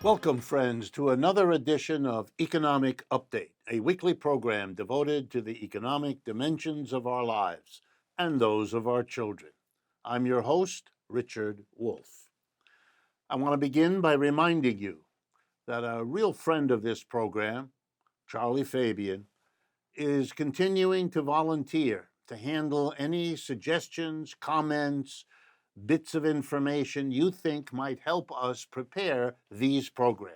Welcome, friends, to another edition of Economic Update, a weekly program devoted to the economic dimensions of our lives and those of our children. I'm your host, Richard Wolff. I want to begin by reminding you that a real friend of this program, Charlie Fabian, is continuing to volunteer to handle any suggestions, comments, bits of information you think might help us prepare these programs.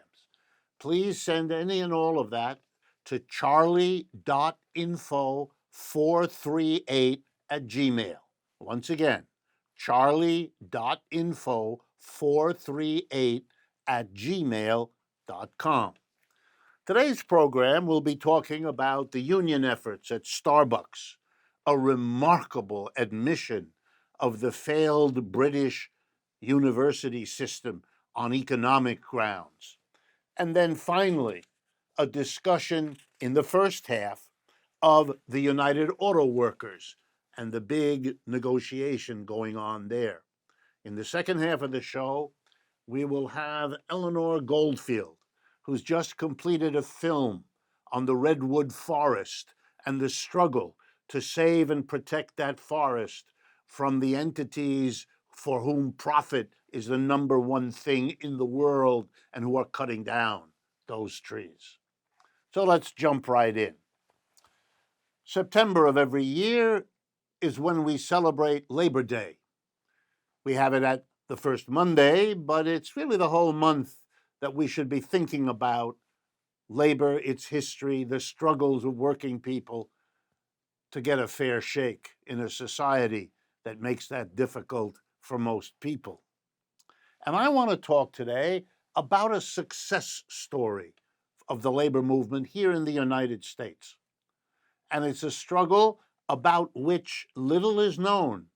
Please send any and all of that to charlie.info438 Once again, charlie.info438 Today's program will be talking about the union efforts at Starbucks, a remarkable admission of the failed British university system on economic grounds. And then finally, a discussion in the first half of the United Auto Workers and the big negotiation going on there. In the second half of the show, we will have Eleanor Goldfield, who's just completed a film on the Redwood forest and the struggle to save and protect that forest from the entities for whom profit is the number one thing in the world and who are cutting down those trees. So let's jump right in. September of every year is when we celebrate Labor Day. We have it at the first Monday, but it's really the whole month that we should be thinking about labor, its history, the struggles of working people to get a fair shake in a society that makes that difficult for most people. And I want to talk today about a success story of the labor movement here in the United States. And it's a struggle about which little is known,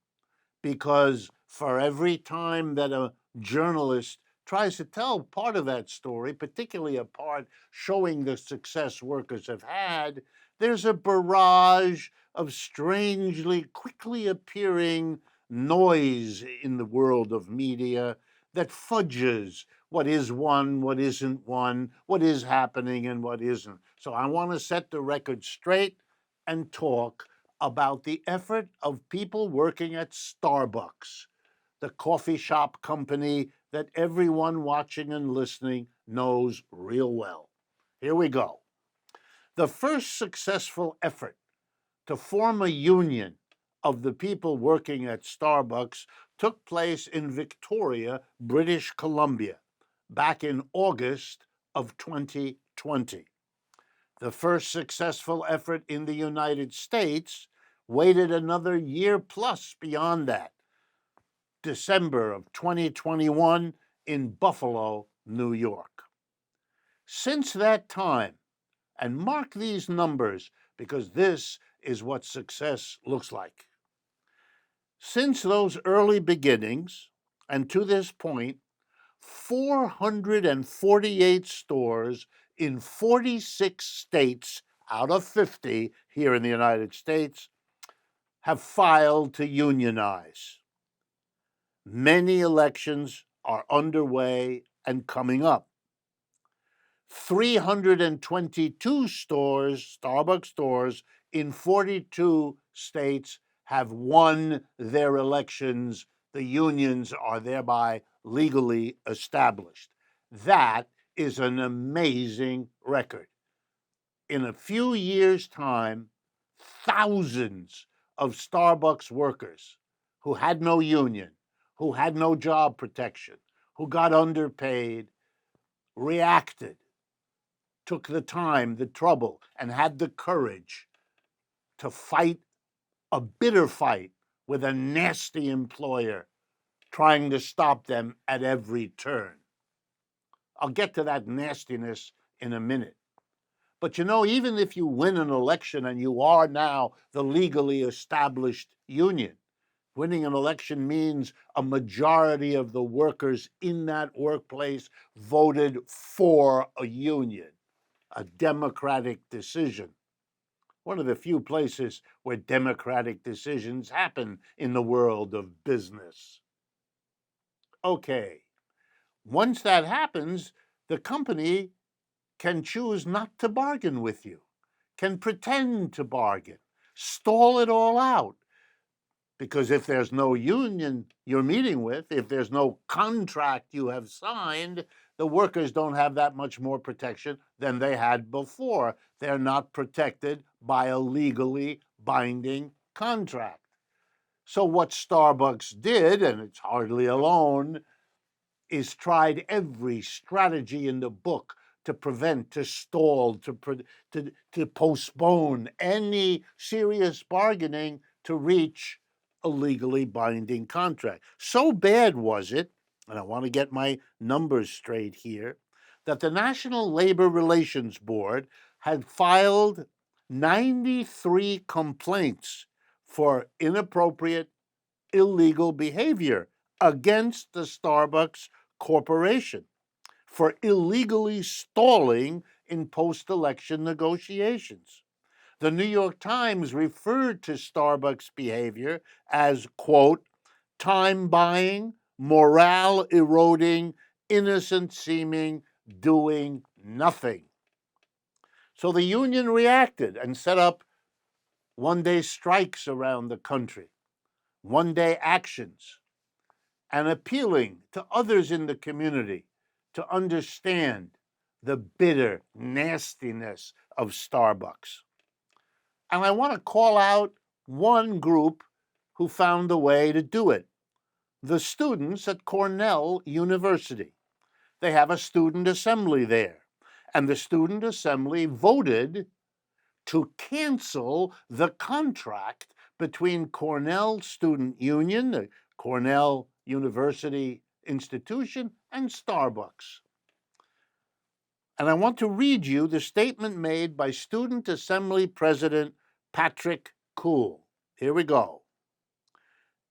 because for every time that a journalist tries to tell part of that story, particularly a part showing the success workers have had, there's a barrage of strangely quickly appearing noise in the world of media that fudges what is one, what isn't one, what is happening and what isn't. So I want to set the record straight and talk about the effort of people working at Starbucks, the coffee shop company that everyone watching and listening knows real well. Here we go. The first successful effort to form a union of the people working at Starbucks took place in Victoria, British Columbia, back in August of 2020. The first successful effort in the United States waited another year plus beyond that, December of 2021 in Buffalo, New York. Since that time, and mark these numbers because this is what success looks like. Since those early beginnings, and to this point, 448 stores in 46 states out of 50 here in the United States have filed to unionize. Many elections are underway and coming up. 322 stores, Starbucks stores, in 42 states have won their elections. The unions are thereby legally established. That is an amazing record. In a few years' time, thousands of Starbucks workers who had no union, who had no job protection, who got underpaid, reacted, took the time, the trouble, and had the courage to fight a bitter fight with a nasty employer trying to stop them at every turn. I'll get to that nastiness in a minute. But you know, even if you win an election and you are now the legally established union, winning an election means a majority of the workers in that workplace voted for a union, a democratic decision. One of the few places where democratic decisions happen in the world of business. Okay, once that happens, the company can choose not to bargain with you, can pretend to bargain, stall it all out. Because if there's no union you're meeting with, if there's no contract you have signed, the workers don't have that much more protection than they had before. They're not protected by a legally binding contract. So what Starbucks did, and it's hardly alone, is tried every strategy in the book to prevent, to stall, to postpone any serious bargaining to reach a legally binding contract. So bad was it, and I want to get my numbers straight here, that the National Labor Relations Board had filed 93 complaints for inappropriate, illegal behavior against the Starbucks Corporation for illegally stalling in post-election negotiations. The New York Times referred to Starbucks' behavior as, quote, time buying, morale eroding, innocent seeming, doing nothing. So the union reacted and set up one-day strikes around the country, one-day actions, and appealing to others in the community to understand the bitter nastiness of Starbucks. And I want to call out one group who found a way to do it: the students at Cornell University. They have a student assembly there, and the student assembly voted to cancel the contract between Cornell Student Union, the Cornell University institution, and Starbucks. And I want to read you the statement made by Student Assembly President Patrick Kuhl. Here we go.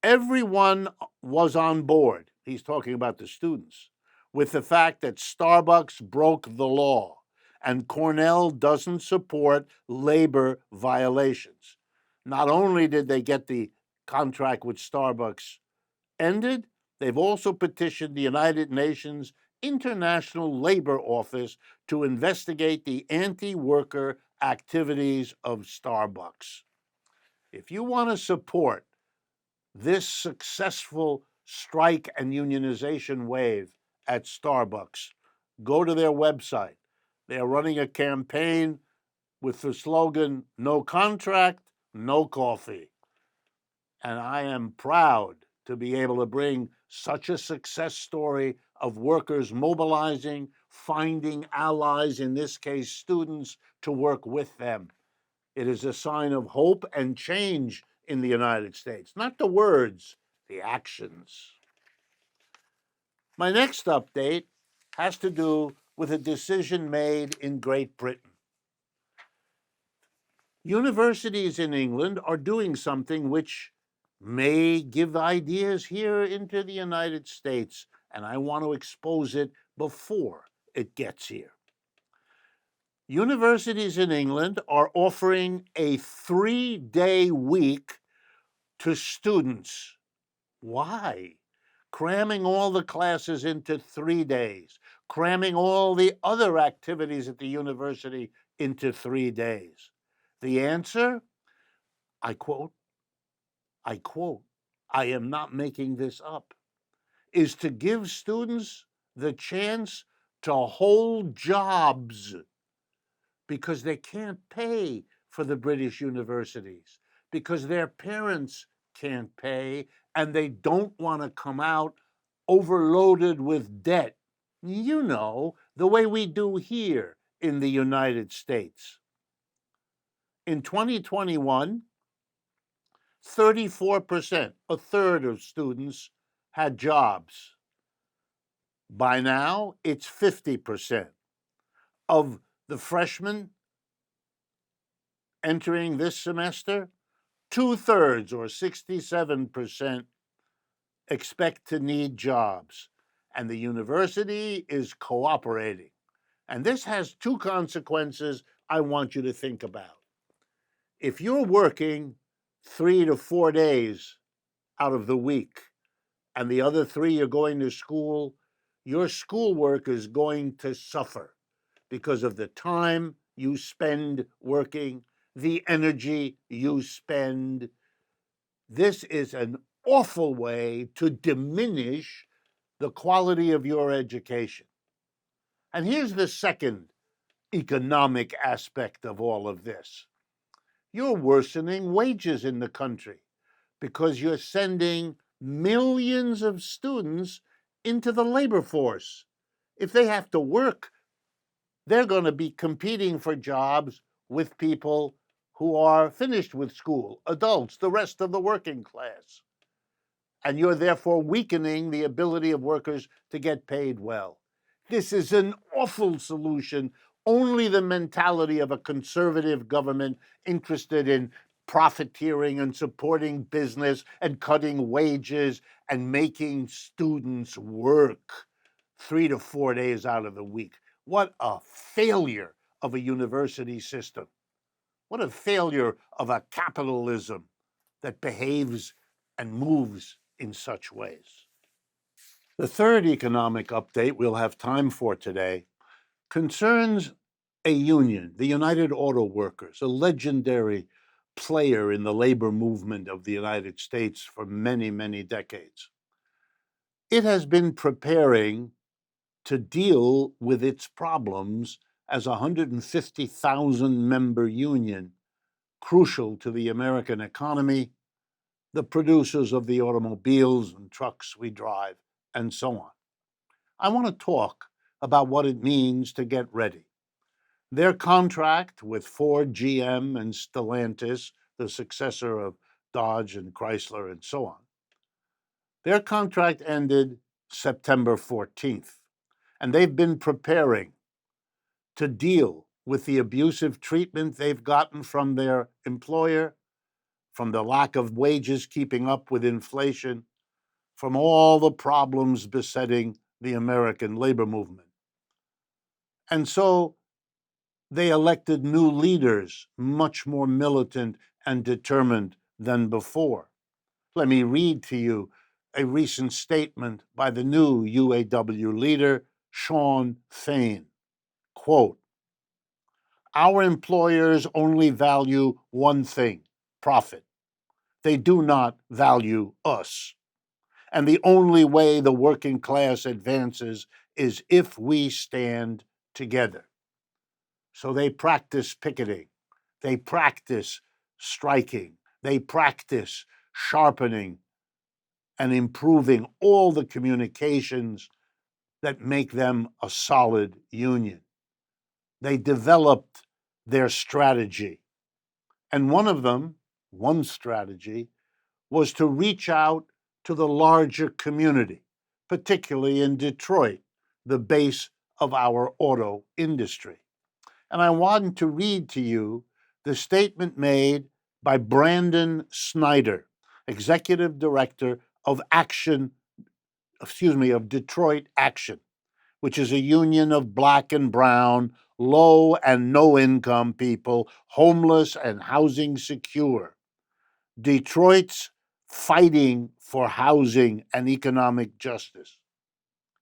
Everyone was on board, he's talking about the students, with the fact that Starbucks broke the law and Cornell doesn't support labor violations. Not only did they get the contract with Starbucks ended, they've also petitioned the United Nations International Labor Office to investigate the anti-worker activities of Starbucks. If you want to support this successful strike and unionization wave at Starbucks, go to their website. They're running a campaign with the slogan, no contract, no coffee. And I am proud to be able to bring such a success story of workers mobilizing, finding allies, in this case, students, to work with them. It is a sign of hope and change in the United States, not the words, the actions. My next update has to do with a decision made in Great Britain. Universities in England are doing something which may give ideas here into the United States, and I want to expose it before it gets here. Universities in England are offering a 3-day week to students. Why? Cramming all the classes into 3 days, cramming all the other activities at the university into 3 days. The answer, I quote, I am not making this up, is to give students the chance to hold jobs because they can't pay for the British universities, because their parents can't pay, and they don't want to come out overloaded with debt. You know, the way we do here in the United States. In 2021, 34%, a third of students, had jobs. By now, it's 50%. Of the freshmen entering this semester, 2/3, or 67%, expect to need jobs, and the university is cooperating. And this has two consequences I want you to think about. If you're working 3 to 4 days out of the week, and the other 3 you're going to school, your schoolwork is going to suffer because of the time you spend working, the energy you spend. This is an awful way to diminish the quality of your education. And here's the second economic aspect of all of this. You're worsening wages in the country because you're sending millions of students into the labor force. If they have to work, they're going to be competing for jobs with people who are finished with school, adults, the rest of the working class. And you're therefore weakening the ability of workers to get paid well. This is an awful solution. Only the mentality of a conservative government interested in profiteering and supporting business and cutting wages and making students work 3 to 4 days out of the week. What a failure of a university system. What a failure of a capitalism that behaves and moves in such ways. The third economic update we'll have time for today concerns a union, the United Auto Workers, a legendary player in the labor movement of the United States for many, many decades. It has been preparing to deal with its problems as a 150,000 member union, crucial to the American economy, the producers of the automobiles and trucks we drive, and so on. I want to talk about what it means to get ready. Their contract with Ford, GM, and Stellantis, the successor of Dodge and Chrysler, and so on, their contract ended September 14th, and they've been preparing to deal with the abusive treatment they've gotten from their employer, from the lack of wages keeping up with inflation, from all the problems besetting the American labor movement. And so they elected new leaders, much more militant and determined than before. Let me read to you a recent statement by the new UAW leader, Shawn Fain. Quote, "Our employers only value one thing, profit. They do not value us. And the only way the working class advances is if we stand together." So they practice picketing, they practice striking, they practice sharpening and improving all the communications that make them a solid union. They developed their strategy. And one strategy, was to reach out to the larger community, particularly in Detroit, the base of our auto industry. And I want to read to you the statement made by Brandon Snyder, executive director of of Detroit Action, which is a union of black and brown, low and no income people, homeless and housing secure. Detroit's fighting for housing and economic justice.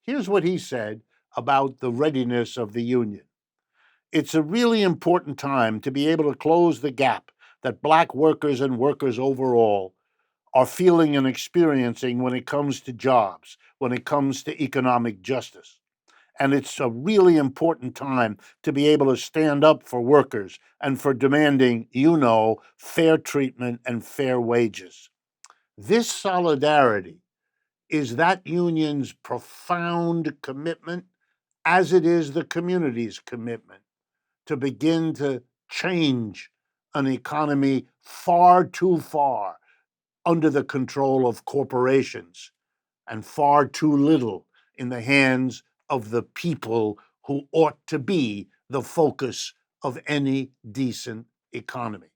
Here's what he said about the readiness of the union. "It's a really important time to be able to close the gap that black workers and workers overall are feeling and experiencing when it comes to jobs, when it comes to economic justice. And it's a really important time to be able to stand up for workers and for demanding, fair treatment and fair wages." This solidarity is that union's profound commitment, as it is the community's commitment, to begin to change an economy far too far under the control of corporations and far too little in the hands of the people who ought to be the focus of any decent economy.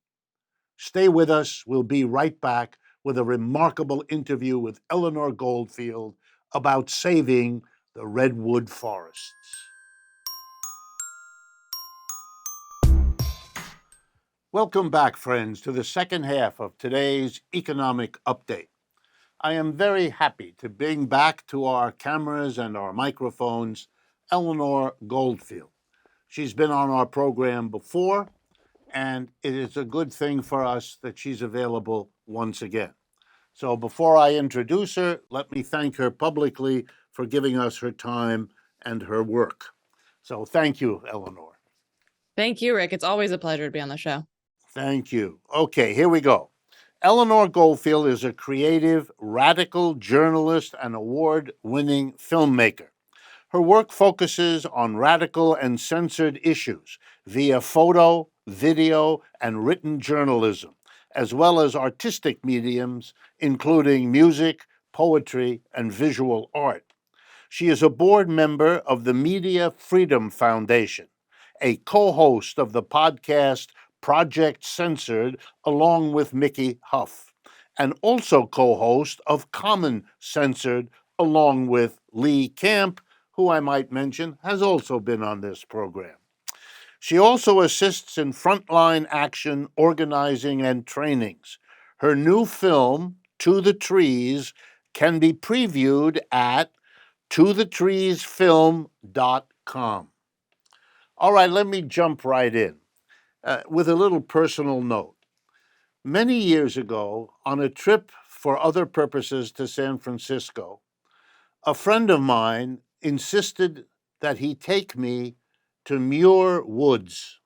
Stay with us. We'll be right back with a remarkable interview with Eleanor Goldfield about saving the Redwood forests. Welcome back, friends, to the second half of today's economic update. I am very happy to bring back to our cameras and our microphones Eleanor Goldfield. She's been on our program before, and it is a good thing for us that she's available once again. So before I introduce her, let me thank her publicly for giving us her time and her work. So thank you, Eleanor. Thank you, Rick. It's always a pleasure to be on the show. Thank you. Okay, here we go. Eleanor Goldfield is a creative, radical journalist and award-winning filmmaker. Her work focuses on radical and censored issues via photo, video, and written journalism, as well as artistic mediums, including music, poetry, and visual art. She is a board member of the Media Freedom Foundation, a co-host of the podcast Project Censored, along with Mickey Huff, and also co-host of Common Censored, along with Lee Camp, who I might mention has also been on this program. She also assists in frontline action, organizing, and trainings. Her new film, To the Trees, can be previewed at tothetreesfilm.com. All right, let me jump right in with a little personal note. Many years ago, on a trip for other purposes to San Francisco, a friend of mine insisted that he take me to Muir Woods,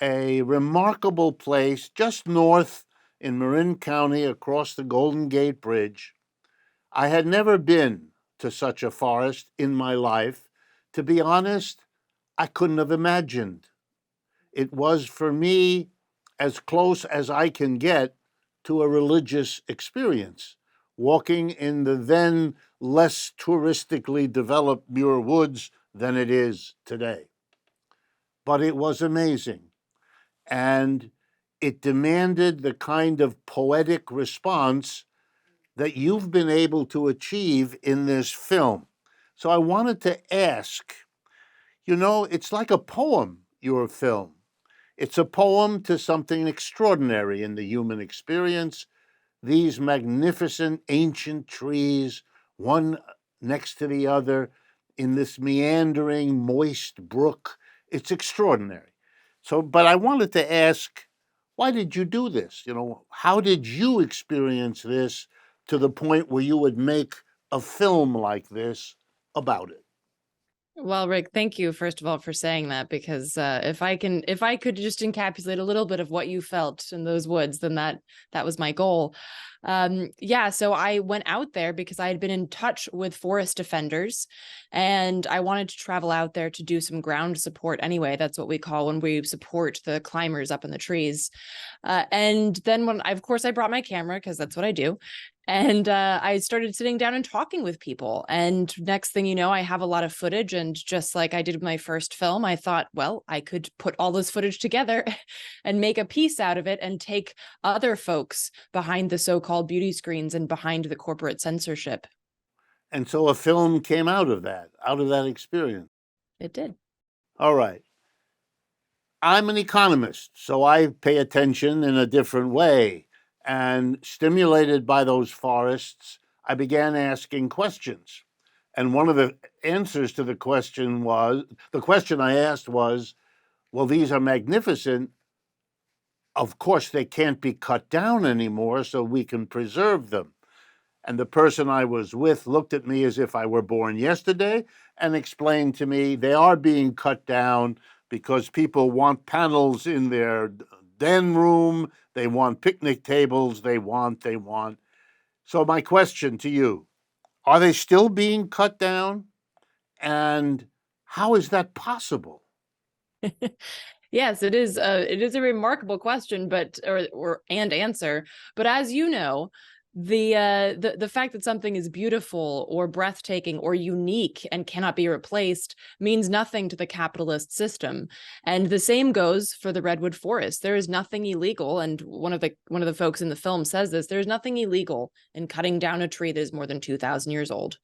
a remarkable place just north in Marin County across the Golden Gate Bridge. I had never been to such a forest in my life. To be honest, I couldn't have imagined. It was, for me, as close as I can get to a religious experience, walking in the then less touristically developed Muir Woods than it is today. But it was amazing, and it demanded the kind of poetic response that you've been able to achieve in this film. So I wanted to ask, it's like a poem, your film. It's a poem to something extraordinary in the human experience. These magnificent ancient trees, one next to the other, in this meandering, moist brook. It's extraordinary. So, but I wanted to ask, why did you do this? How did you experience this to the point where you would make a film like this about it? Well, Rick, thank you, first of all, for saying that, because if I could just encapsulate a little bit of what you felt in those woods, then that was my goal. So I went out there because I had been in touch with forest defenders, and I wanted to travel out there to do some ground support anyway. That's what we call when we support the climbers up in the trees. And then of course, I brought my camera because that's what I do. And I started sitting down and talking with people. And next thing you know, I have a lot of footage. And just like I did with my first film, I thought, well, I could put all this footage together and make a piece out of it and take other folks behind the so-called beauty screens and behind the corporate censorship. And so a film came out of that experience. It did. All right. I'm an economist, so I pay attention in a different way. And stimulated by those forests, I began asking questions. And one of the answers to the question I asked was, well, these are magnificent. Of course, they can't be cut down anymore, so we can preserve them. And the person I was with looked at me as if I were born yesterday and explained to me they are being cut down because people want panels in their den room, they want picnic tables, they want. So my question to you, are they still being cut down? And how is that possible? Yes, it is. It is a remarkable question, and answer. But as you know, the fact that something is beautiful or breathtaking or unique and cannot be replaced means nothing to the capitalist system. And the same goes for the Redwood forest. There is nothing illegal, and one of the folks in the film says this. There is nothing illegal in cutting down a tree that is more than 2,000 years old,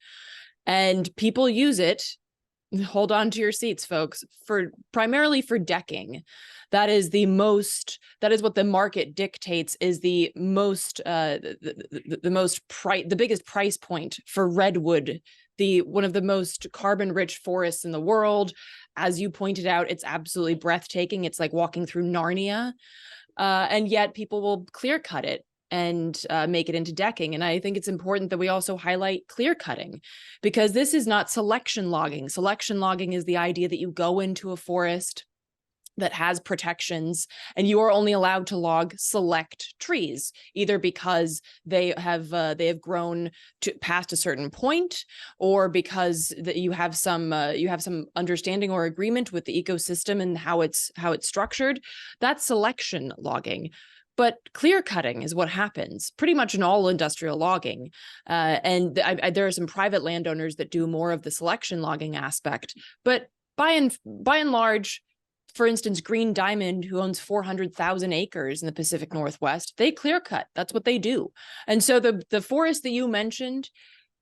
and people use it hold on to your seats, folks, for primarily for decking. That is what the market dictates is the biggest price point for redwood, one of the most carbon rich forests in the world. As you pointed out, it's absolutely breathtaking. It's like walking through Narnia. And yet people will clear cut it and make it into decking. And I think it's important that we also highlight clear cutting, because this is not selection logging. Selection logging is the idea that you go into a forest that has protections and you are only allowed to log select trees, either because they have grown to past a certain point, or because that you have some understanding or agreement with the ecosystem and how it's structured. That's selection logging. But clear cutting is what happens pretty much in all industrial logging. And there are some private landowners that do more of the selection logging aspect. But by and large, for instance, Green Diamond, who owns 400,000 acres in the Pacific Northwest, they clear cut. That's what they do. And so the forest that you mentioned,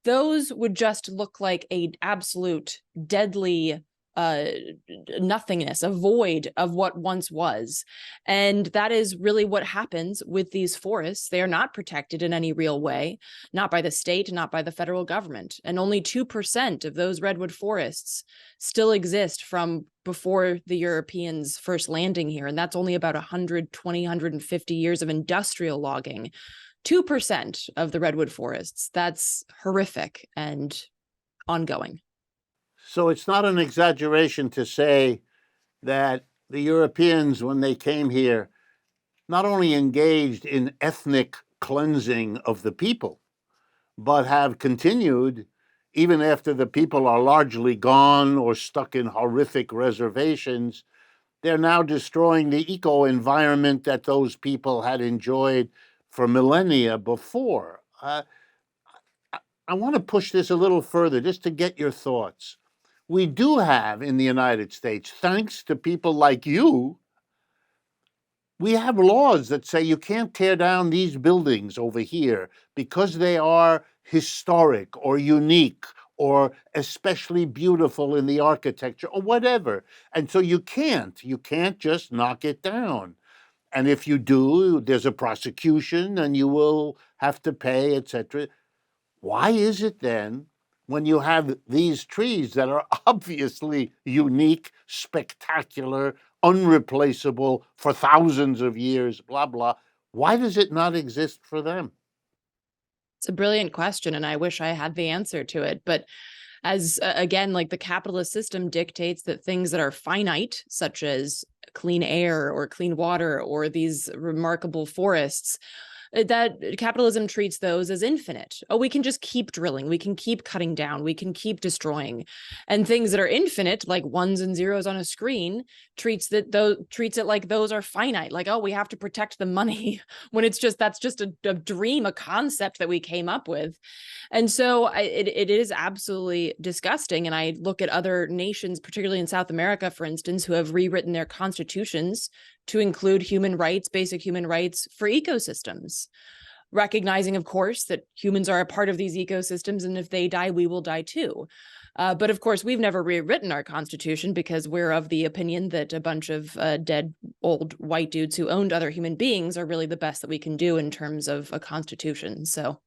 those would just look like a absolute deadly nothingness, a void of what once was. And that is really what happens with these forests. They are not protected in any real way, not by the state, not by the federal government. And only 2% of those redwood forests still exist from before the Europeans first landing here. And that's only about 120, 150 years of industrial logging. 2% of the redwood forests. That's horrific and ongoing. So it's not an exaggeration to say that the Europeans, when they came here, not only engaged in ethnic cleansing of the people, but have continued, even after the people are largely gone or stuck in horrific reservations, they're now destroying the eco-environment that those people had enjoyed for millennia before. I want to push this a little further just to get your thoughts. We do have in the United States, thanks to people like you, we have laws that say you can't tear down these buildings over here because they are historic or unique or especially beautiful in the architecture or whatever. And so you can't just knock it down. And if you do, there's a prosecution and you will have to pay, etc. Why is it then, when you have these trees that are obviously unique, spectacular, unreplaceable for thousands of years, blah, blah, why does it not exist for them? It's a brilliant question, and I wish I had the answer to it. But as again, like the capitalist system dictates that things that are finite, such as clean air or clean water or these remarkable forests, that capitalism treats those as infinite. Oh, we can just keep drilling, we can keep cutting down, we can keep destroying. And things that are infinite, like ones and zeros on a screen, treats it like those are finite. Like, oh, we have to protect the money when that's just a dream, a concept that we came up with. And so it is absolutely disgusting. And I look at other nations, particularly in South America, for instance, who have rewritten their constitutions to include human rights, basic human rights for ecosystems, recognizing, of course, that humans are a part of these ecosystems, and if they die, we will die too. But of course, we've never rewritten our constitution because we're of the opinion that a bunch of dead old white dudes who owned other human beings are really the best that we can do in terms of a constitution. So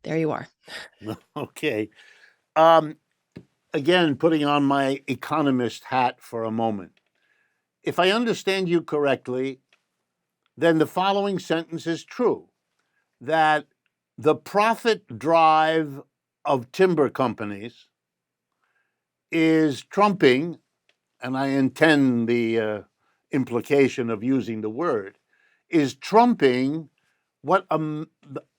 there you are. Okay. Again, putting on my economist hat for a moment. If I understand you correctly, then the following sentence is true, that the profit drive of timber companies is trumping, and I intend the implication of using the word, is trumping what the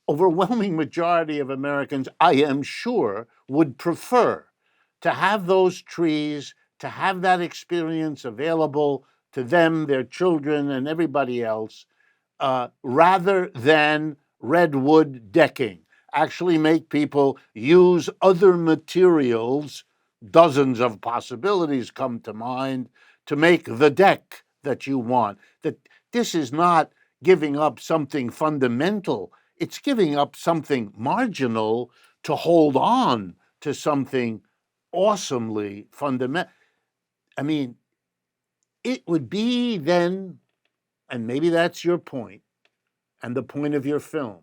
overwhelming majority of Americans, I am sure, would prefer: to have those trees, to have that experience available to them, their children, and everybody else, rather than redwood decking. Actually make people use other materials. Dozens of possibilities come to mind to make the deck that you want. That this is not giving up something fundamental. It's giving up something marginal to hold on to something awesomely fundamental. I mean, it would be then, and maybe that's your point and the point of your film,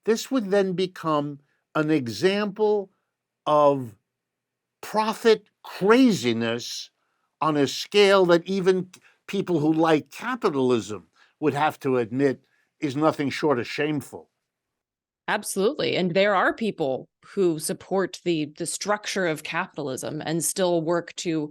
this would then become an example of profit craziness on a scale that even people who like capitalism would have to admit is nothing short of shameful. Absolutely. And there are people who support the structure of capitalism and still work to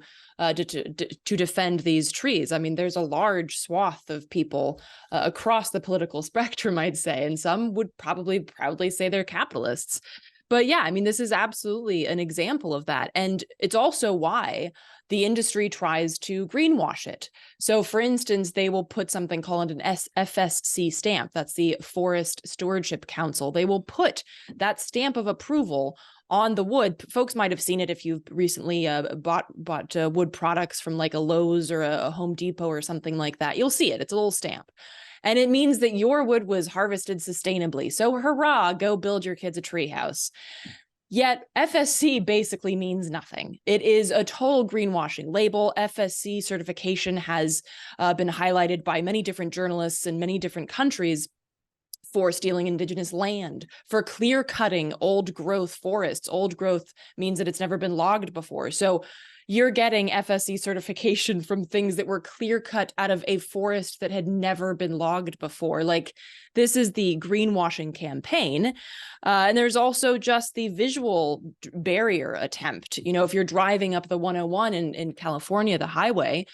defend these trees. I mean, there's a large swath of people across the political spectrum, I'd say, and some would probably proudly say they're capitalists. But yeah, I mean, this is absolutely an example of that. And it's also why the industry tries to greenwash it. So, for instance, they will put something called an FSC stamp. That's the Forest Stewardship Council. They will put that stamp of approval on the wood. Folks might have seen it if you've recently bought wood products from like a Lowe's or a Home Depot or something like that. You'll see it. It's a little stamp. And it means that your wood was harvested sustainably. So hurrah, go build your kids a treehouse. Yet FSC basically means nothing. It is a total greenwashing label. FSC certification has been highlighted by many different journalists in many different countries for stealing indigenous land, for clear cutting old growth forests. Old growth means that it's never been logged before. So you're getting FSC certification from things that were clear cut out of a forest that had never been logged before. Like, this is the greenwashing campaign. And there's also just the visual barrier attempt. You know, if you're driving up the 101 in California, the highway,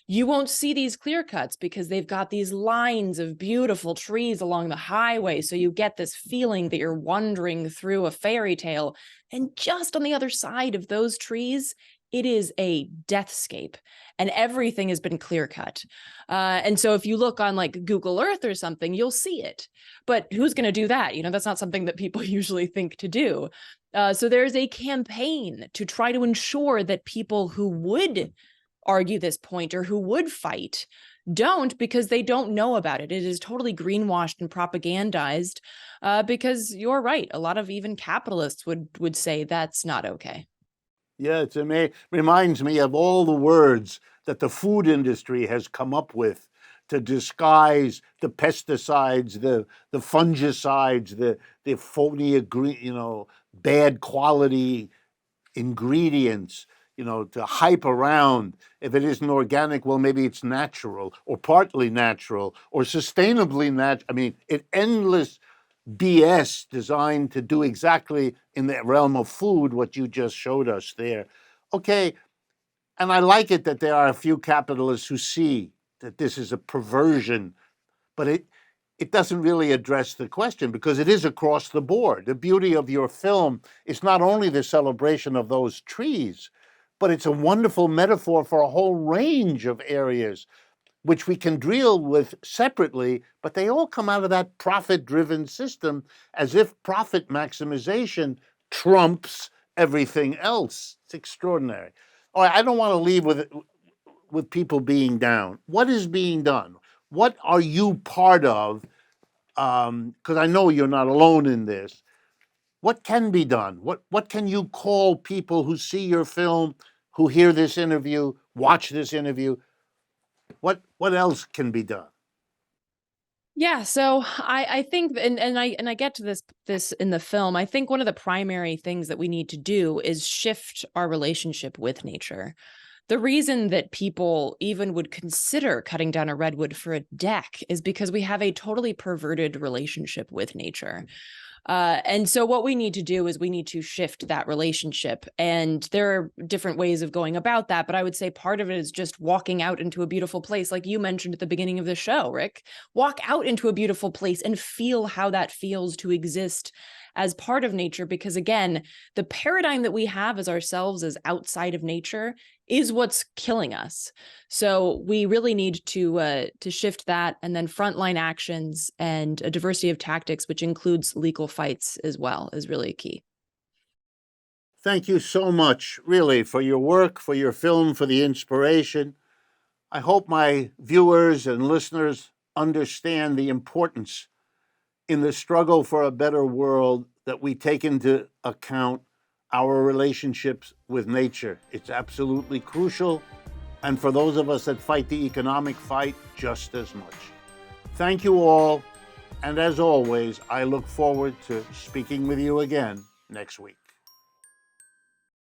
you won't see these clear cuts because they've got these lines of beautiful trees along the highway. So you get this feeling that you're wandering through a fairy tale. And just on the other side of those trees, it is a deathscape, and everything has been clear cut. And so if you look on like Google Earth or something, you'll see it. But who's going to do that? You know, that's not something that people usually think to do. So there's a campaign to try to ensure that people who would argue this point or who would fight don't, because they don't know about it. It is totally greenwashed and propagandized because you're right. A lot of even capitalists would say that's not okay. Yeah, it's amazing. Reminds me of all the words that the food industry has come up with to disguise the pesticides, the fungicides, the phony, bad quality ingredients, to hype around. If it isn't organic, well, maybe it's natural or partly natural or sustainably natural. I mean, endless BS designed to do exactly in the realm of food what you just showed us there. Okay, and I like it that there are a few capitalists who see that this is a perversion, but it doesn't really address the question because it is across the board. The beauty of your film is not only the celebration of those trees, but it's a wonderful metaphor for a whole range of areas which we can deal with separately, but they all come out of that profit-driven system as if profit maximization trumps everything else. It's extraordinary. All right, I don't want to leave with people being down. What is being done? What are you part of? Because I know you're not alone in this. What can be done? What can you call people who see your film, who hear this interview, watch this interview? What else can be done? Yeah, so I think and I get to this in the film. I think one of the primary things that we need to do is shift our relationship with nature. The reason that people even would consider cutting down a redwood for a deck is because we have a totally perverted relationship with nature. And so what we need to do is we need to shift that relationship. And there are different ways of going about that. But I would say part of it is just walking out into a beautiful place, like you mentioned at the beginning of the show, Rick. Walk out into a beautiful place and feel how that feels to exist as part of nature. Because again, the paradigm that we have as ourselves as outside of nature is what's killing us. So we really need to shift that, and then frontline actions and a diversity of tactics, which includes legal fights as well, is really key. Thank you so much, really, for your work, for your film, for the inspiration. I hope my viewers and listeners understand the importance in the struggle for a better world that we take into account our relationships with nature. It's absolutely crucial. And for those of us that fight the economic fight, just as much. Thank you all. And as always, I look forward to speaking with you again next week.